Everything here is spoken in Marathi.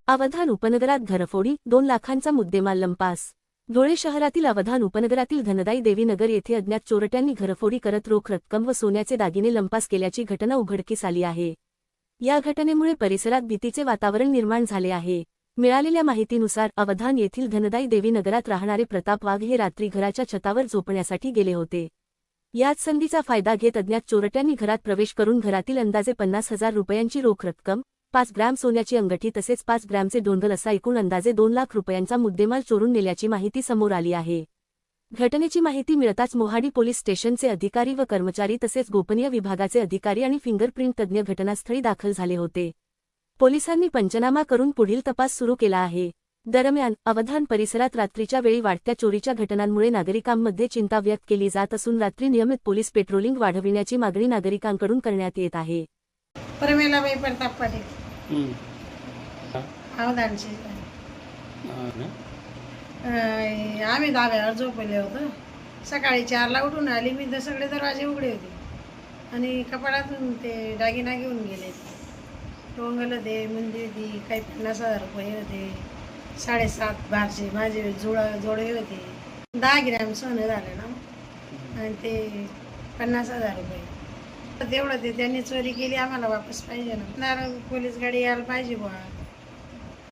अवधान उपनगरात घरफोडी 2 लाखांचा मुद्देमाल लंपास। धुळे शहरातील अवधान उपनगरातील धनदाई देवी नगर येथे अज्ञात चोरट्यांनी घरफोडी करत रोख रक्कम व सोन्याचे दागिने लंपास केल्याची घटना उघडकीस आली आहे। या घटनेमुळे परिसरात भीतीचे वातावरण निर्माण झाले आहे। मिळालेल्या माहितीनुसार अवधान येथील धनदाई देवी नगरात राहणारे प्रताप वाघ हे रात्री घराच्या छतावर झोपण्यासाठी गेले होते। याच संधीचा फायदा घेत अज्ञात चोरट्यांनी घरात प्रवेश करून घरातील अंदाजे 50,000 रुपयांची रोख रक्कम, 5 ग्रॅम सोन्याची अंगठी तसेच 5 ग्रॅमचे डोंगर असा एकूण अंदाजे 2 लाख रुपयांचा मुद्देमाल चोरून नेल्याची माहिती समोर आली आहे। घटनेची माहिती मिळताच मोहाडी पोलीस स्टेशनचे अधिकारी व कर्मचारी तसेच गोपनीय विभागाचे अधिकारी आणि फिंगरप्रिंट तज्ज्ञ घटनास्थळी दाखल झाले होते। पोलिसांनी पंचनामा करून पुढील तपास सुरू केला आहे। दरम्यान अवधान परिसरात रात्रीच्या वेळी वाढत्या चोरीच्या घटनांमुळे नागरिकांमध्ये चिंता व्यक्त केली जात असून रात्री नियमित पोलीस पेट्रोलिंग वाढविण्याची मागणी नागरिकांकडून करण्यात येत आहे। परमेलाबाई प्रताप पाटील अवधानचे आम्ही धाब्यावर झोपले होतो। सकाळी 4ला उठून आली मी तर सगळे दरवाजे उघडे होते आणि कपाडातून ते दागिना घेऊन गेले। टोंगल होते, मुंदी होती, काही 50,000 रुपये होते, 7.5 भारचे माझे जोडे होते, 10 ग्रॅम सोनं झालं ना आणि ते 50,000 रुपये तेवढं ते त्यांनी चोरी केली। आम्हाला वापस पाहिजे ना, पोलीस गाडी यायला पाहिजे बुवा।